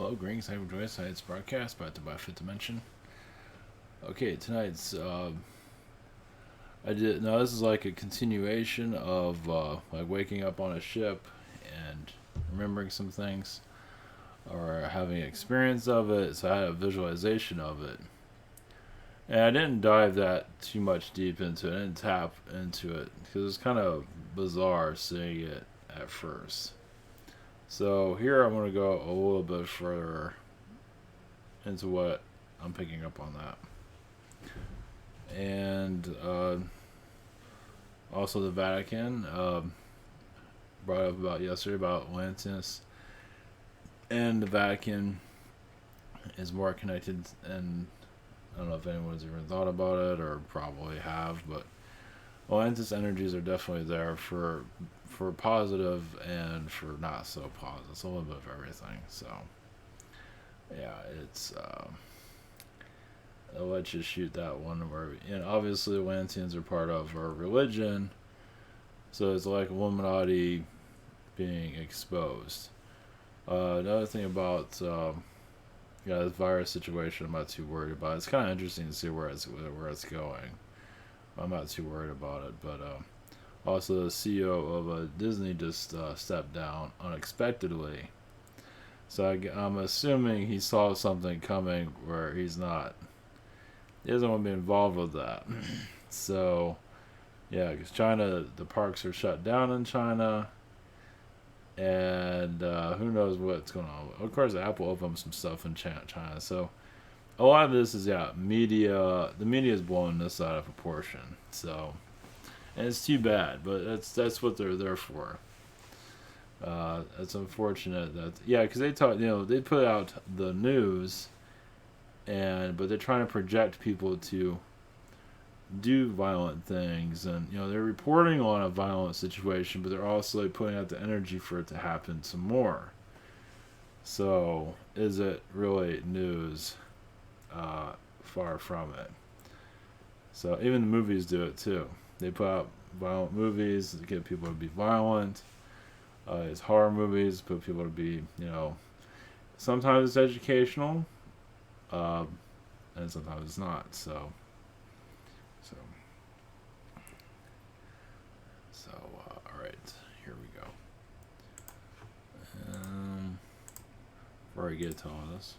Hello, greetings. I'm Joyce. Tonight's broadcast brought to you by Fifth Dimension. Okay, tonight's this is like a continuation of like waking up on a ship and remembering some things or having experience of it. So I had a visualization of it, and I didn't dive that too much deep into it. I didn't tap into it because it's kind of bizarre seeing it at first. So here I'm going to go a little bit further into what I'm picking up on that. And also the Vatican brought up about yesterday about Atlanteans, and the Vatican is more connected, and I don't know if anyone's even thought about it or probably have, but Atlantis energies are definitely there for positive and for not so positive. It's a little bit of everything. So yeah, it's I'll let you shoot that one where, obviously Atlanteans are part of our religion, so it's like Illuminati being exposed. Another thing about this virus situation, I'm not too worried about. It's kind of interesting to see where it's going. I'm not too worried about it, but also the CEO of Disney just stepped down unexpectedly. So I'm assuming he saw something coming where he doesn't want to be involved with that. So, yeah, because China, the parks are shut down in China, and who knows what's going on. Of course, Apple opened some stuff in China. So, a lot of this is, media. The media is blowing this out of proportion. So, and it's too bad, but that's what they're there for. It's unfortunate that, because they put out the news, but they're trying to project people to do violent things, and they're reporting on a violent situation, but they're also putting out the energy for it to happen some more. So is it really news? Far from it. So even the movies do it too. They put out violent movies to get people to be violent. It's horror movies put people to be, sometimes it's educational, and sometimes it's not. So, all right, here we go. Before I get to all this,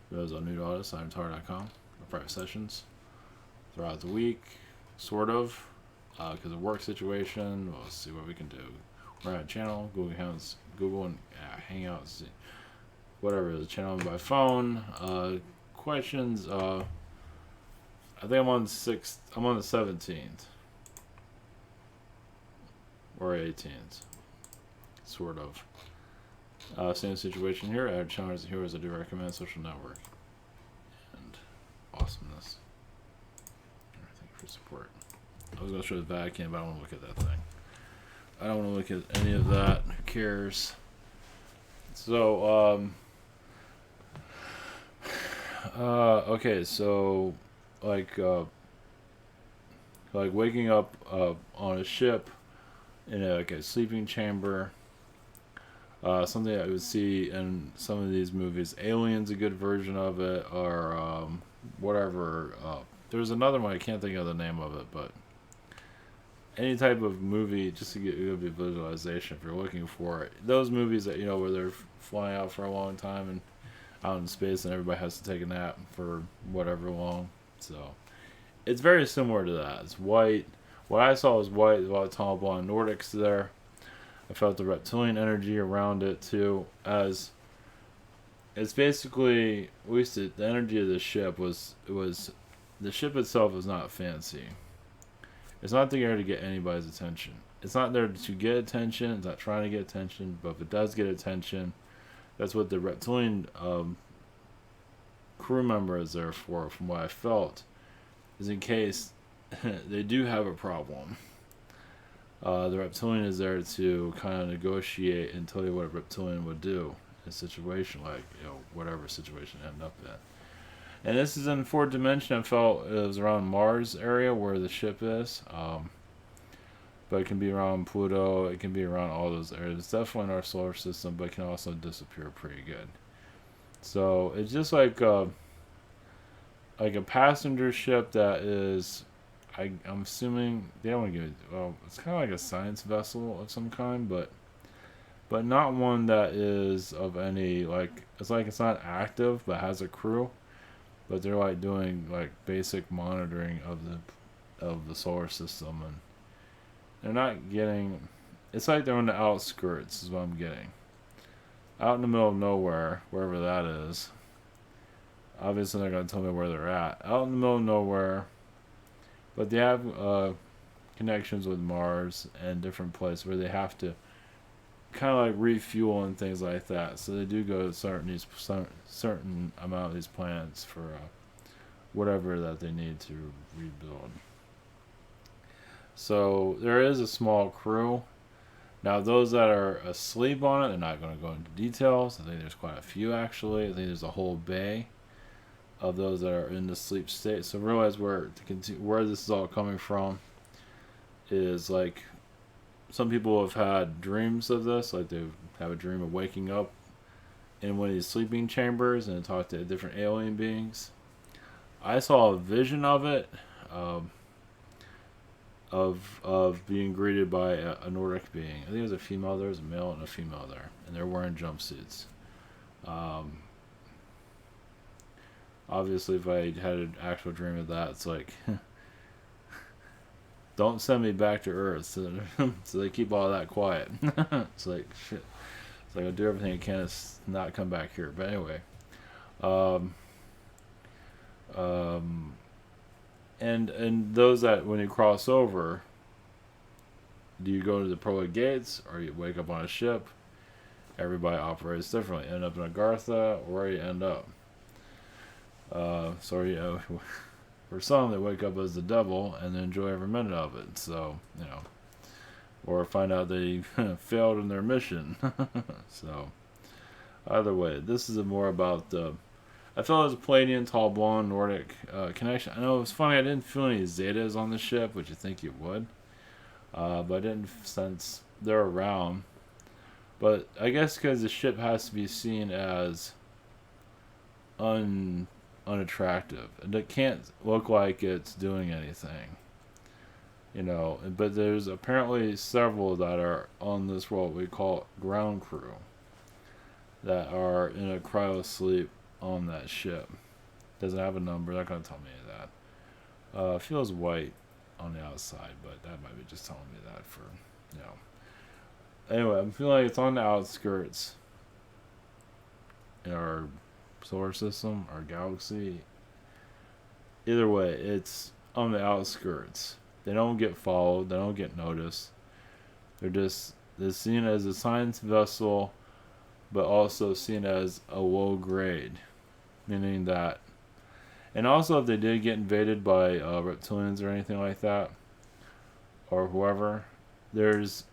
for those on new to all this, I'm tar.com. Private sessions throughout the week, sort of, because of work situation. We'll see what we can do. We're at a channel, Google Hangouts, Google and Hangouts, whatever it is, channel by phone. Questions. I think I'm on the 6th. I'm on the 17th or 18th, sort of. Same situation here. I have channels here as I do recommend social network and awesomeness. Thank you for support. I was going to show the Vatican, but I don't want to look at that thing. I don't want to look at any of that. Who cares? So, okay, so like waking up on a ship in a sleeping chamber. Something I would see in some of these movies. Alien's a good version of it, or whatever. There's another one, I can't think of the name of it, but any type of movie, just to get a good visualization if you're looking for it. Those movies that, where they're flying out for a long time and out in space and everybody has to take a nap for whatever long. So it's very similar to that. It's white. What I saw was white. There's a lot of tall blonde Nordics there. I felt the reptilian energy around it too, as it's basically, at least the energy of the ship the ship itself is not fancy. It's not there to get anybody's attention. It's not there to get attention. It's not trying to get attention. But if it does get attention, that's what the reptilian crew member is there for, from what I felt, is in case they do have a problem. The reptilian is there to kind of negotiate and tell you what a reptilian would do in a situation like, whatever situation it end up in. And this is in fourth dimension. I felt it was around Mars area where the ship is. But it can be around Pluto. It can be around all those areas. It's definitely in our solar system, but it can also disappear pretty good. So it's just like a passenger ship that is, I'm assuming they don't want to give it. Well, it's kind of like a science vessel of some kind, but not one that is of any like. It's like it's not active, but has a crew. But they're like doing like basic monitoring of the solar system, and they're not getting. It's like they're on the outskirts, is what I'm getting. Out in the middle of nowhere, wherever that is. Obviously, they're gonna tell me where they're at. Out in the middle of nowhere, but they have connections with Mars and different places where they have to kind of like refuel and things like that. So they do go to certain amount of these planets for whatever that they need to rebuild. So there is a small crew. Now those that are asleep on it, they're not going to go into details. I think there's quite a few actually. I think there's a whole bay of those that are in the sleep state. So realize where this is all coming from is like some people have had dreams of this, like they have a dream of waking up in one of these sleeping chambers and talk to different alien beings. I saw a vision of it, of being greeted by a Nordic being. I think it was a female. There was a male and a female there, and they're wearing jumpsuits. Um, Obviously, if I had an actual dream of that, it's like, don't send me back to Earth. So they keep all that quiet. It's like, shit. It's like, I'll do everything I can to not come back here. But anyway. Um, um, and those that, when you cross over, do you go to the pearly gates or you wake up on a ship? Everybody operates differently. End up in Agartha, or where you end up. So for some, they wake up as the devil and enjoy every minute of it. So or find out they failed in their mission. So either way, this is more about I felt it was a Pleiadian, tall, blonde, Nordic connection. I know it was funny. I didn't feel any Zetas on the ship, which you think you would, but I didn't sense they're around. But I guess because the ship has to be seen as unattractive, and it can't look like it's doing anything, but there's apparently several that are on this what we call ground crew that are in a cryo sleep on that ship. Doesn't have a number, not going to tell me that. Feels white on the outside, but that might be just telling me that for anyway, I'm feeling like it's on the outskirts in our solar system, our galaxy. Either way, it's on the outskirts. They don't get followed, they don't get noticed. They're seen as a science vessel, but also seen as a low grade, meaning that. And also, if they did get invaded by reptilians or anything like that, or whoever, there's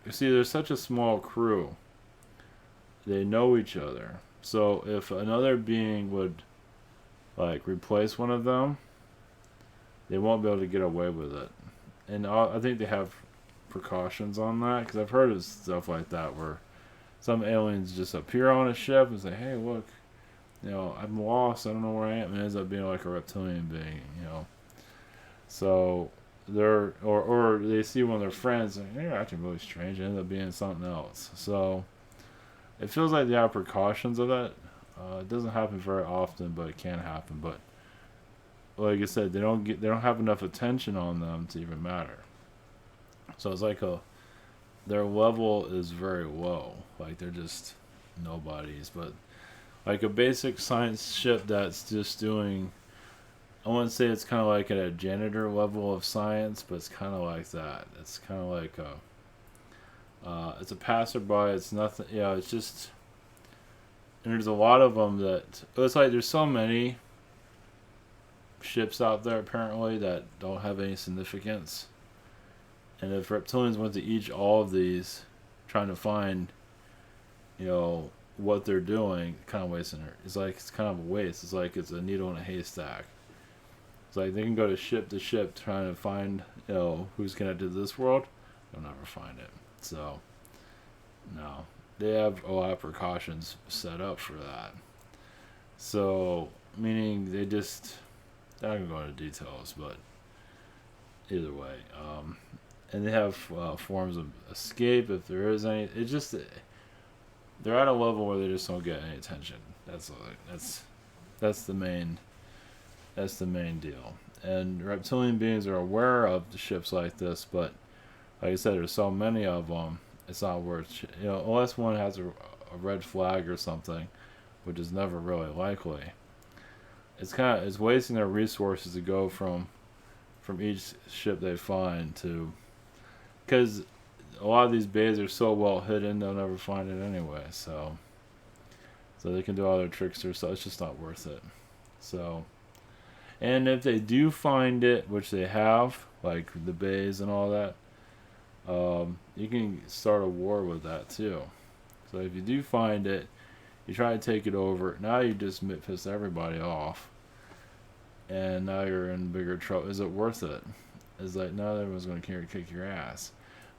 such a small crew. They know each other. So if another being would like replace one of them, they won't be able to get away with it. And I think they have precautions on that, because I've heard of stuff like that where some aliens just appear on a ship and say, "Hey, look, I'm lost. I don't know where I am." And it ends up being like a reptilian being, So they're or they see one of their friends and they're acting really strange. It ends up being something else. So it feels like they have precautions of that. It doesn't happen very often, but it can happen. But like I said, they don't have enough attention on them to even matter. So it's like their level is very low. Like they're just nobodies. But like a basic science ship that's just doing, I wouldn't say it's kind of like at a janitor level of science, but it's kind of like that. It's kind of like it's a passerby. It's nothing. It's just, and there's a lot of them that it's like there's so many ships out there apparently that don't have any significance. And if reptilians went to all of these, trying to find, what they're doing, kind of wasting it. It's kind of a waste. It's like it's a needle in a haystack. It's like they can go to ship trying to find, who's connected to this world. They'll never find it. So, no. They have a lot of precautions set up for that. So, meaning they're not gonna go into details, but either way, and they have forms of escape if there is any. It just they're at a level where they just don't get any attention. That's the main that's the main deal. And reptilian beings are aware of the ships like this, but like I said, there's so many of them. It's not worth unless one has a red flag or something, which is never really likely. It's wasting their resources to go from each ship they find to, because a lot of these bays are so well hidden they'll never find it anyway. So they can do all their tricks there. So it's just not worth it. So, and if they do find it, which they have, like the bays and all that, you can start a war with that too. So if you do find it, you try to take it over. Now you just piss everybody off, and now you're in bigger trouble. Is it worth it? It's like, no, everyone's going to kick your ass.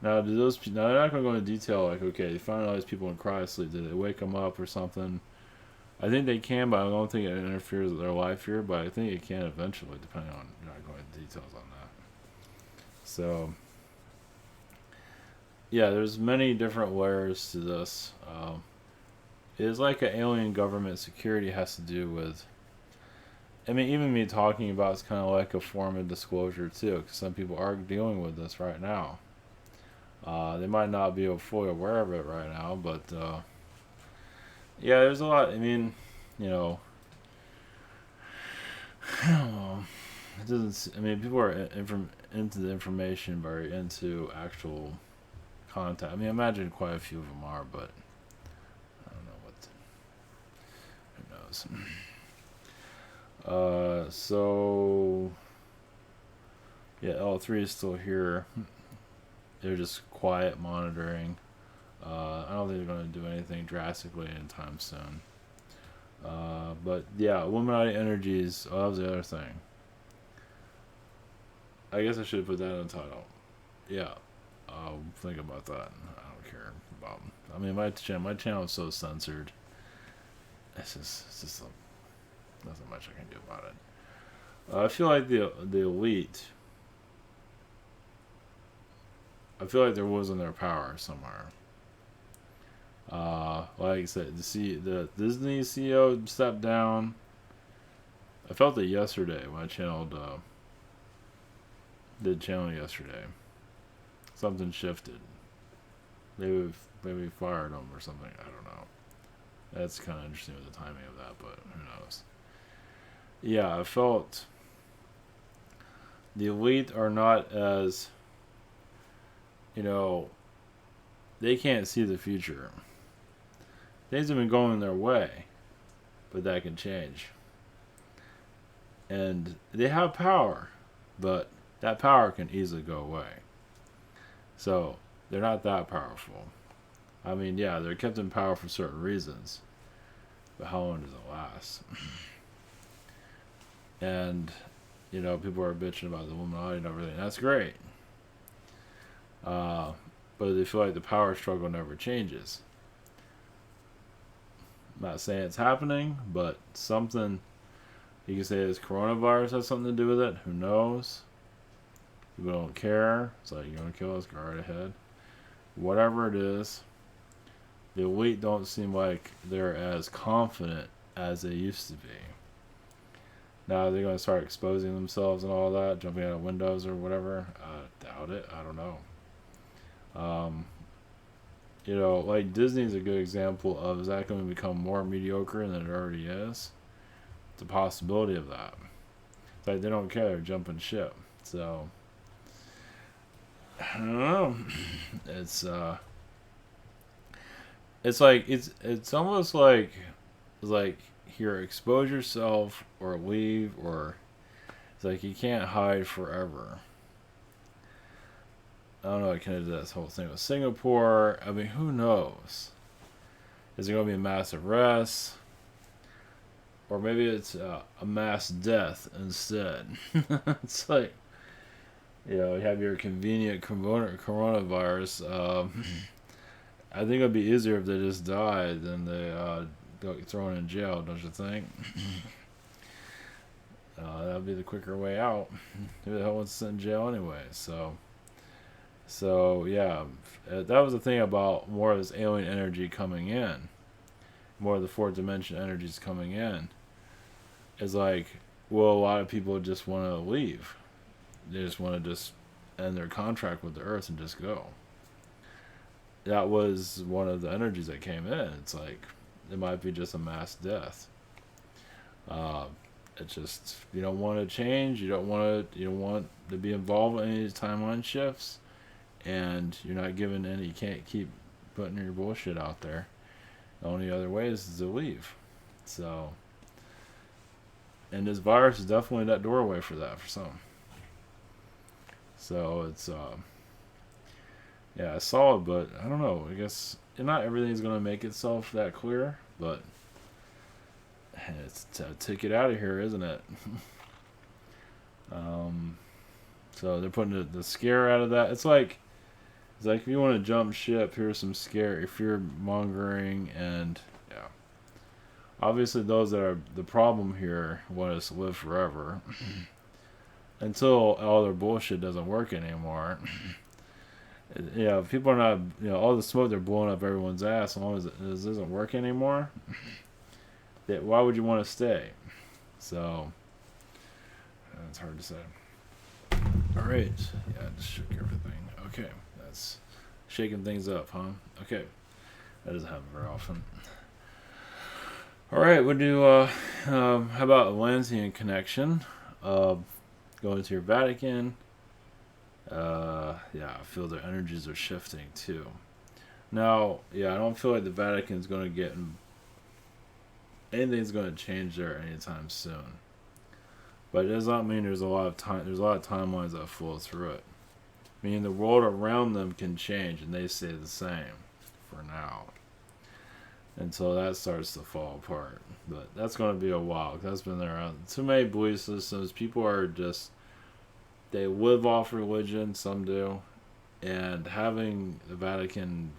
Now, now they're not going to go into detail. Like, okay, they found all these people in cryosleep. Did they wake them up or something? I think they can, but I don't think it interferes with their life here. But I think it can eventually, depending on not going into details on that. So, yeah, there's many different layers to this. It is like an alien government security has to do with. I mean, even me talking about it's kind of like a form of disclosure too, because some people are dealing with this right now. They might not be fully aware of it right now, but yeah, there's a lot. I mean, you know, I don't know. It doesn't. I mean, people are into the information, very into actual content. I mean, I imagine quite a few of them are, but I don't know what. Who knows? So yeah, L3 is still here. They're just quiet monitoring. I don't think they're going to do anything drastically anytime soon. But yeah, Illuminati energies. Oh, that was the other thing. I guess I should put that in the title. Yeah, I'll think about that. I don't care about. I mean, my channel is so censored. It's just nothing much I can do about it. I feel like the elite. I feel like there wasn't their power somewhere. Like I said, the Disney CEO stepped down. I felt it yesterday when I did channel yesterday. Something shifted. Maybe fired him or something. I don't know. That's kind of interesting with the timing of that, but who knows? Yeah, I felt the elite are not as, they can't see the future. Things have been going their way, but that can change. And they have power, but that power can easily go away. So, they're not that powerful. I mean, yeah, they're kept in power for certain reasons, but how long does it last? And, people are bitching about the Illuminati and everything. That's great. But they feel like the power struggle never changes. I'm not saying it's happening, but something, you can say this coronavirus has something to do with it. Who knows? People don't care. It's like, you're going to kill us? Go right ahead. Whatever it is, the elite don't seem like they're as confident as they used to be. Now they're going to start exposing themselves and all that, jumping out of windows or whatever. I doubt it. I don't know. Like Disney's a good example of, is that going to become more mediocre than it already is? It's a possibility of that. It's like they don't care. They're jumping ship. So, I don't know. It's almost like here, expose yourself or leave, or it's like you can't hide forever. I don't know, I kind of did this whole thing with Singapore. I mean, who knows? Is there going to be a mass arrest? Or maybe it's a mass death instead. It's like, you have your convenient coronavirus. I think it'd be easier if they just died than they get thrown in jail, don't you think? That would be the quicker way out. Who the hell wants to sit in jail anyway? So yeah, that was the thing about more of this alien energy coming in, more of the fourth dimension energies coming in. Is like, well, a lot of people just want to leave. They just want to just end their contract with the Earth and just go. That was one of the energies that came in. It's like it might be just a mass death. It's just you don't want to change. You don't want to be involved in any timeline shifts, and you're not given any. You can't keep putting your bullshit out there. The only other way is to leave. So, and this virus is definitely that doorway for that for some. So it's yeah, I saw it, but I don't know. I guess not everything's gonna make itself that clear, but it's a ticket out of here, isn't it? So they're putting the scare out of that. It's like if you want to jump ship, here's some scare, fear mongering, and yeah. Obviously, those that are the problem here want us to live forever until all their bullshit doesn't work anymore. Yeah, people are not, all the smoke they're blowing up everyone's ass. As long as it doesn't work anymore, why would you want to stay? So, it's hard to say. All right, yeah, just shook everything. Okay, that's shaking things up, huh? Okay, that doesn't happen very often. All right, we'll do. How about Atlantean connection? Going to your Vatican. Yeah, I feel their energies are shifting too. Now, yeah, I don't feel like the Vatican's going to get anything's going to change there anytime soon. But it does not mean there's a lot of time. There's a lot of timelines that flow through it. Meaning the world around them can change, and they stay the same for now until that starts to fall apart. But that's going to be a while. That's been there. Too many belief systems. People are just they live off religion. Some do, and having the Vatican,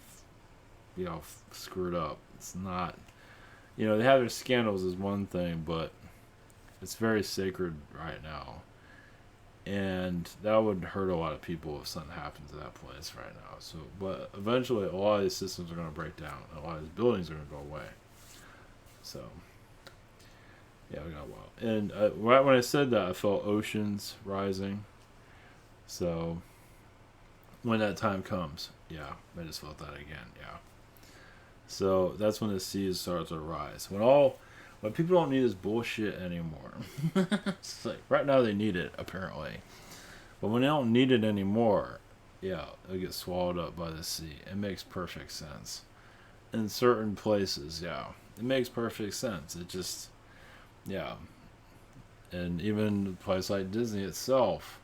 screwed up. It's not. They have their scandals is one thing, but it's very sacred right now. And that would hurt a lot of people if something happened to that place right now. So, but eventually, a lot of these systems are going to break down. A lot of these buildings are going to go away. So, yeah, we got a while. And right when I said that, I felt oceans rising. So, when that time comes, yeah, I just felt that again. Yeah. So that's when the seas start to rise. When people don't need this bullshit anymore. It's like right now they need it apparently, but when they don't need it anymore, yeah, they get swallowed up by the sea. It makes perfect sense. In certain places, yeah, it makes perfect sense. It just, yeah, and even a place like Disney itself,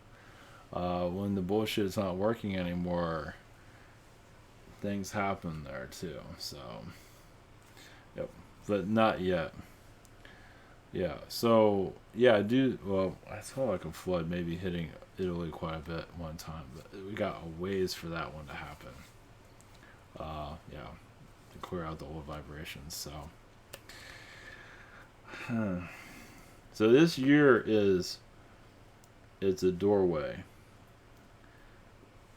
when the bullshit is not working anymore, things happen there too. So, yep, but not yet. Yeah, so, yeah, I saw like a flood maybe hitting Italy quite a bit one time, but we got a ways for that one to happen. Yeah, to clear out the old vibrations, so. So this year it's a doorway.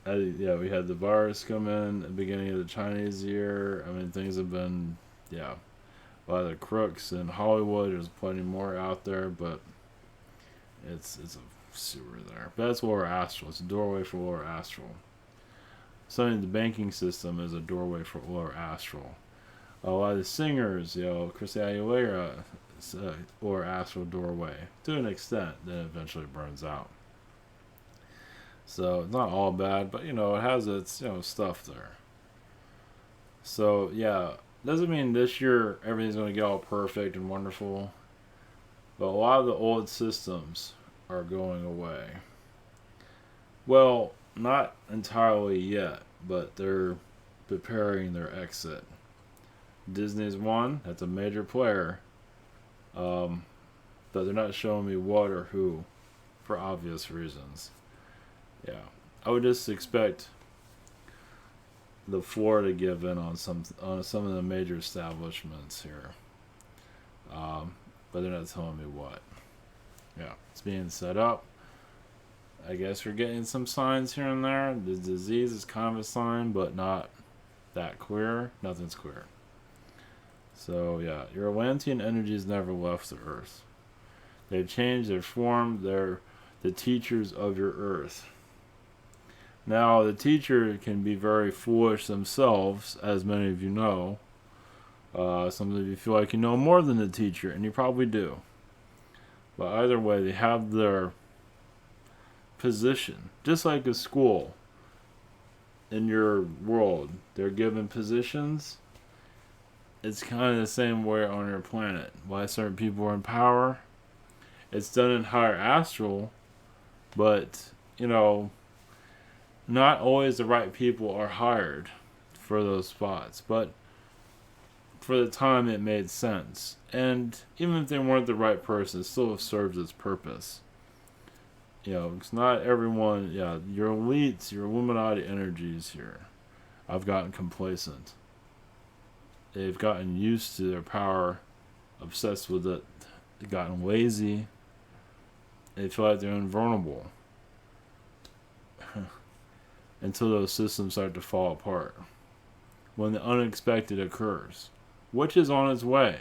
Yeah, we had the virus come in at the beginning of the Chinese year. I mean, things have been, yeah, a lot of the crooks in Hollywood. There's plenty more out there, but it's a sewer there. But that's lower astral. It's a doorway for lower astral. Something the banking system is a doorway for lower astral. A lot of the singers, Christina Aguilera, it's a lower astral doorway to an extent. Then eventually burns out. So it's not all bad, but it has its stuff there. So yeah, doesn't mean this year everything's going to get all perfect and wonderful, but a lot of the old systems are going away. Well, not entirely yet, but they're preparing their exit. Disney's one, that's a major player, but they're not showing me what or who, for obvious reasons. Yeah, I would just expect the floor to give in on some of the major establishments here. But they're not telling me what. Yeah, it's being set up. I guess we're getting some signs here and there. The disease is kind of a sign, but not that clear. Nothing's clear. So yeah, your Atlantean energies never left the Earth. They've changed their form. They're the teachers of your Earth. Now, the teacher can be very foolish themselves, as many of you know. Some of you feel like you know more than the teacher, and you probably do. But either way, they have their position. Just like a school in your world, they're given positions. It's kind of the same way on your planet. Why certain people are in power. It's done in higher astral, but, not always the right people are hired for those spots. But for the time, it made sense. And even if they weren't the right person, it still serves its purpose. It's not everyone, your elites, your Illuminati energies here, I've gotten complacent. They've gotten used to their power, obsessed with it, they've gotten lazy, they feel like they're invulnerable. Until those systems start to fall apart. When the unexpected occurs, which is on its way,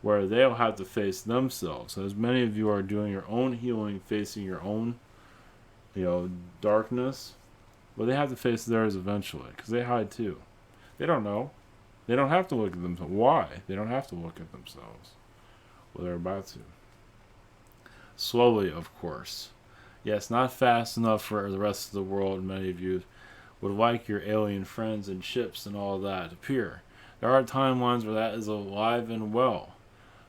where they'll have to face themselves. So as many of you are doing your own healing, facing your own, darkness, well, they have to face theirs eventually, because they hide too. They don't know. They don't have to look at themselves. Why? They don't have to look at themselves. Well, they're about to. Slowly, of course. Yes, not fast enough for the rest of the world. Many of you would like your alien friends and ships and all that to appear. There are timelines where that is alive and well.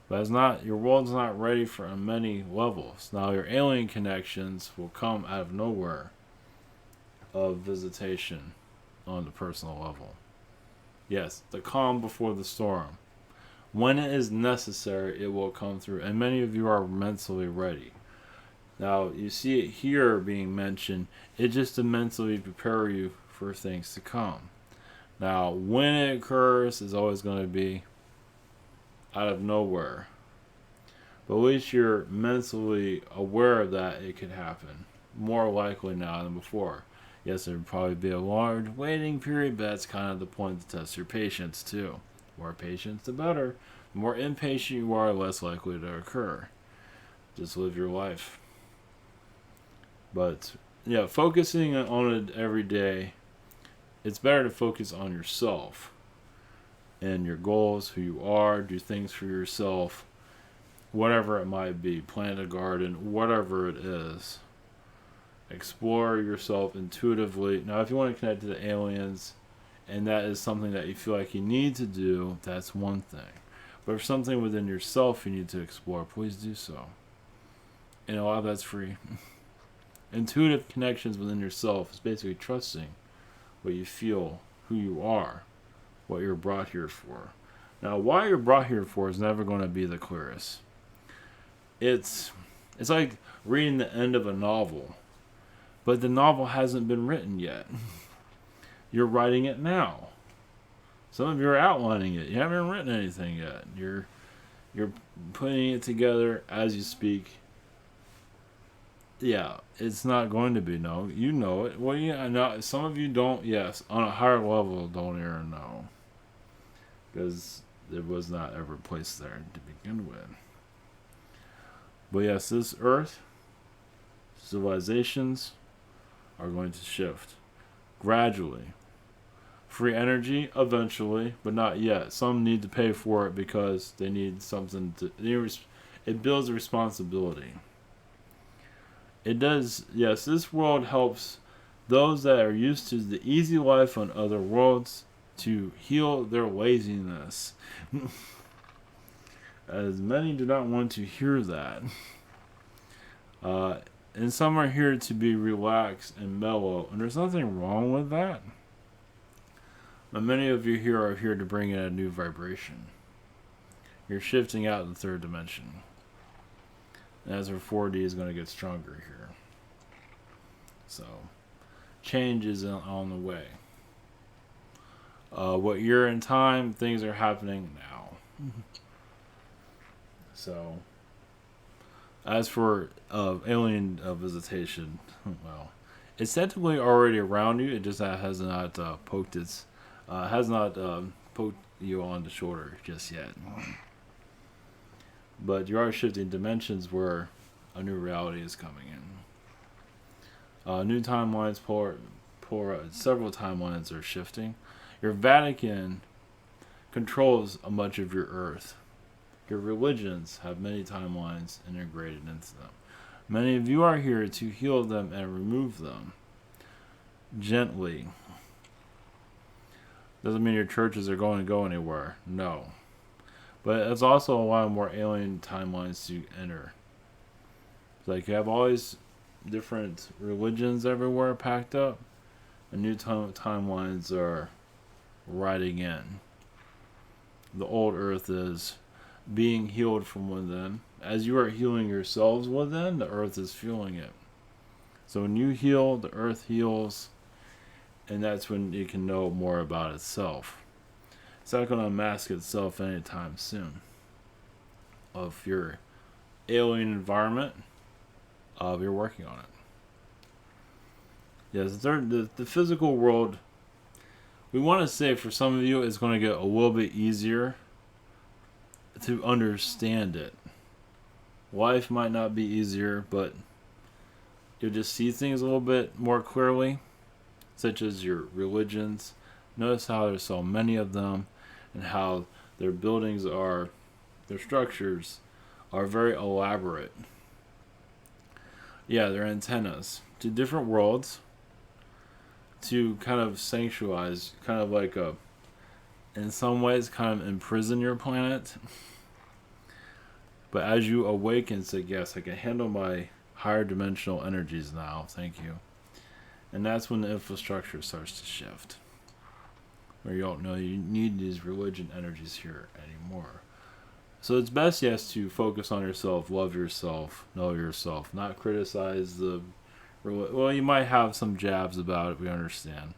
But it's not, your world's not ready for many levels. Now, your alien connections will come out of nowhere of visitation on the personal level. Yes, the calm before the storm. When it is necessary, it will come through. And many of you are mentally ready. Now, you see it here being mentioned. It just to mentally prepare you for things to come. Now, when it occurs is always going to be out of nowhere. But at least you're mentally aware of that it could happen. More likely now than before. Yes, there would probably be a large waiting period, but that's kind of the point to test your patience too. The more patience, the better. The more impatient you are, less likely to occur. Just live your life. But, focusing on it every day, it's better to focus on yourself and your goals, who you are, do things for yourself, whatever it might be, plant a garden, whatever it is. Explore yourself intuitively. Now, if you want to connect to the aliens, and that is something that you feel like you need to do, that's one thing. But if something within yourself you need to explore, please do so. And a lot of that's free. Intuitive connections within yourself is basically trusting what you feel, who you are, what you're brought here for. Now, why you're brought here for is never going to be the clearest. It's like reading the end of a novel, but the novel hasn't been written yet. You're writing it now. Some of you are outlining it. You haven't written anything yet. You're putting it together as you speak. Yeah, it's not going to be no. You know it. Well, no. Some of you don't. Yes, on a higher level, don't even know, because it was not ever placed there to begin with. But yes, this Earth, civilizations are going to shift gradually. Free energy eventually, but not yet. Some need to pay for it because they need something to. It builds a responsibility. It does, yes, this world helps those that are used to the easy life on other worlds to heal their laziness. As many do not want to hear that. And some are here to be relaxed and mellow, and there's nothing wrong with that. But many of you here are here to bring in a new vibration. You're shifting out in the third dimension. As our 4D is going to get stronger here. So, change is on the way. What year in time, things are happening now. So, as for alien visitation, well, it's technically already around you. It just has not poked you on the shoulder just yet. But you are shifting dimensions where a new reality is coming in. New timelines, several timelines are shifting. Your Vatican controls much of your Earth. Your religions have many timelines integrated into them. Many of you are here to heal them and remove them gently. Doesn't mean your churches are going to go anywhere. No. But it's also a lot more alien timelines to enter. It's like you have all these different religions everywhere packed up, and new timelines are riding in. The old Earth is being healed from within. As you are healing yourselves within, the Earth is fueling it. So when you heal, the Earth heals, and that's when it can know more about itself. It's not going to unmask itself anytime soon. Of your alien environment, you're working on it. Yes, the physical world, we want to say for some of you, it's going to get a little bit easier to understand it. Life might not be easier, but you'll just see things a little bit more clearly, such as your religions. Notice how there's so many of them, and how their buildings are, their structures are very elaborate. Yeah, they're antennas to different worlds to kind of sanctuarize, kind of like in some ways, kind of imprison your planet. But as you awaken, say, yes, I can handle my higher dimensional energies now, thank you. And that's when the infrastructure starts to shift. Where you don't know you need these religion energies here anymore. So it's best, yes, to focus on yourself, love yourself, know yourself, not criticize the... Well, you might have some jabs about it, we understand.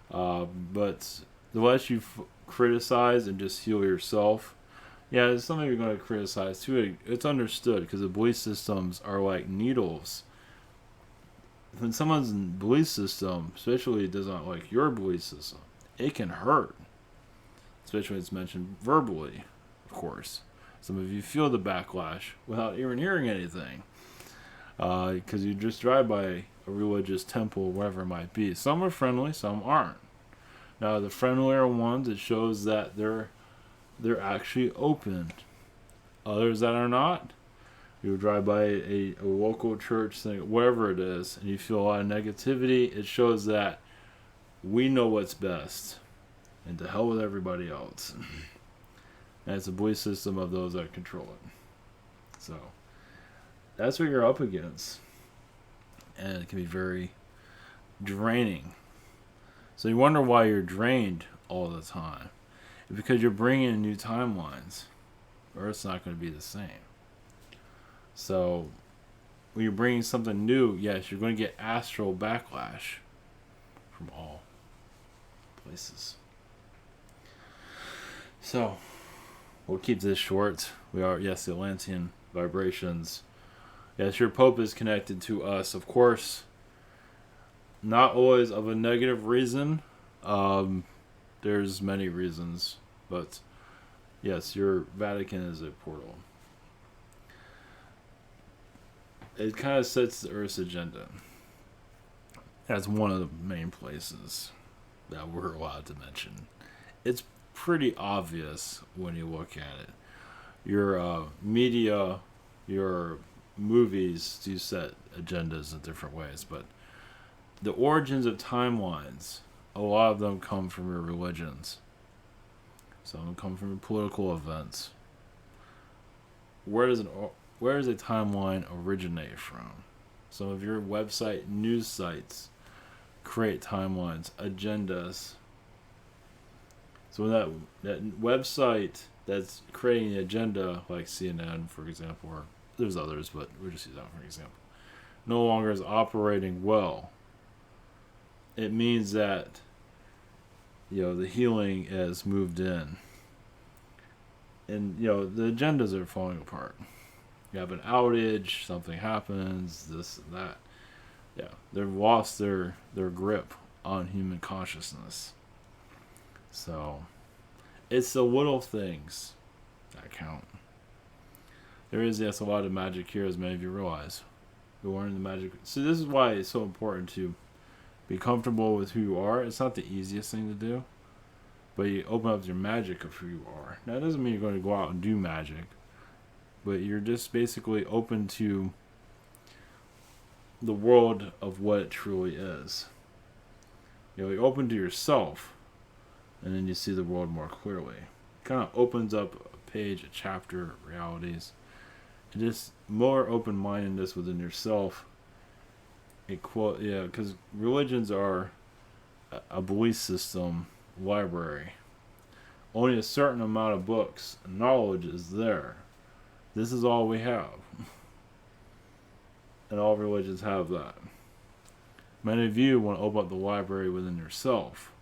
But the less you criticize and just heal yourself, yeah, some of you are going to criticize too. It's understood because the belief systems are like needles. When someone's belief system, especially does not like your belief system, it can hurt. Especially when it's mentioned verbally, of course. Some of you feel the backlash without even hearing anything. Because you just drive by a religious temple, wherever it might be. Some are friendly, some aren't. Now, the friendlier ones, it shows that they're actually open. Others that are not, you drive by a local church thing, whatever it is, and you feel a lot of negativity, it shows that we know what's best, and to hell with everybody else. And it's a belief system of those that control it. So, that's what you're up against. And it can be very draining. So you wonder why you're drained all the time. It's because you're bringing in new timelines. Earth's not going to be the same. So when you're bringing something new, yes, you're going to get astral backlash from all places. So we'll keep this short. We are, yes, the Atlantean vibrations. Yes, your Pope is connected to us, of course. Not always of a negative reason. There's many reasons, but yes, your Vatican is a portal. It kind of sets the Earth's agenda. That's one of the main places that we're allowed to mention. It's pretty obvious when you look at it. Your media, your movies do set agendas in different ways, but the origins of timelines, a lot of them come from your religions. Some of them come from your political events. Where does a timeline originate from? Some of your website news sites create timelines, agendas. So when that website that's creating the agenda, like CNN, for example, or there's others, but we'll just use that for example, no longer is operating well, it means that the healing is moved in. and the agendas are falling apart. You have an outage, something happens, this and that. Yeah, they've lost their grip on human consciousness. So it's the little things that count. There is, yes, a lot of magic here, as many of you realize. You're learning the magic. So this is why it's so important to be comfortable with who you are. It's not the easiest thing to do, but you open up your magic of who you are. Now, it doesn't mean you're going to go out and do magic, but you're just basically open to the world of what it truly is. You're open to yourself, and then you see the world more clearly. It kind of opens up a page, a chapter, realities. And just more open-mindedness within yourself. Because religions are a belief system library. Only a certain amount of books and knowledge is there. This is all we have. And all religions have that. Many of you want to open up the library within yourself.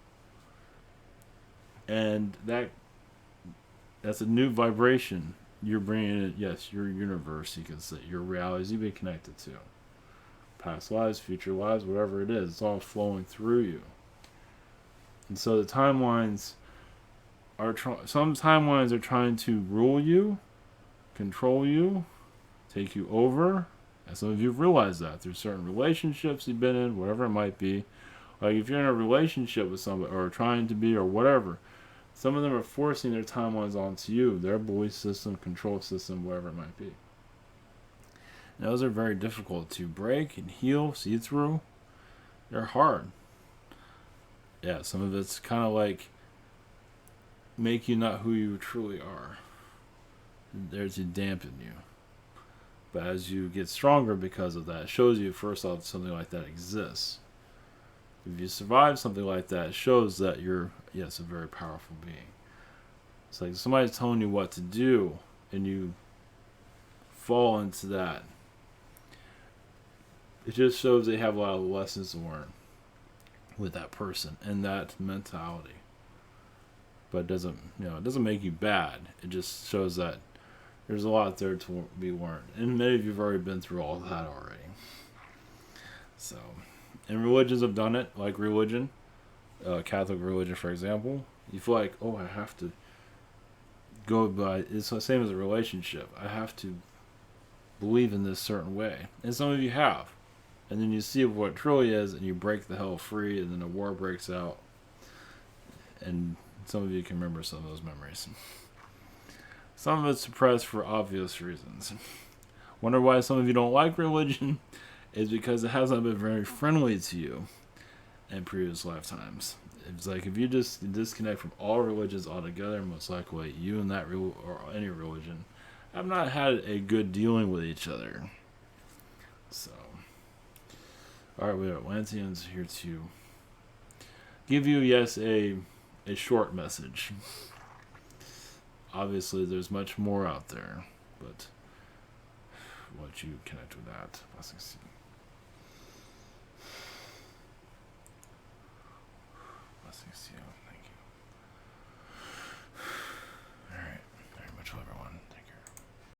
And that's a new vibration. You're bringing in, yes, your universe, you can say, your realities you've been connected to. Past lives, future lives, whatever it is, it's all flowing through you. And so the timelines some timelines are trying to rule you, control you, take you over. And some of you have realized that through certain relationships you've been in, whatever it might be. Like if you're in a relationship with somebody, or trying to be, or whatever, some of them are forcing their timelines onto you, their belief system, control system, whatever it might be. And those are very difficult to break and heal, see through. They're hard. Yeah, some of it's kind of like make you not who you truly are. There to dampen you. But as you get stronger because of that, it shows you first off something like that exists. If you survive something like that, it shows that you're, yes, a very powerful being. It's like somebody's telling you what to do, and you fall into that. It just shows they have a lot of lessons to learn with that person and that mentality. But it doesn't make you bad. It just shows that there's a lot there to be learned. And many of you have already been through all that already. So, and religions have done it, like religion, Catholic religion, for example. You feel like, I have to go by, it's the same as a relationship. I have to believe in this certain way. And some of you have. And then you see what it truly is, and you break the hell free, and then a war breaks out. And some of you can remember some of those memories. Some of it's suppressed for obvious reasons. Wonder why some of you don't like religion? Is because it hasn't been very friendly to you in previous lifetimes. It's like if you just disconnect from all religions altogether, most likely you and that or any religion have not had a good dealing with each other. So, alright, we have Atlanteans here to give you, yes, a short message. Obviously, there's much more out there, but we'll let you connect with that. Blessings to you. Blessings to you.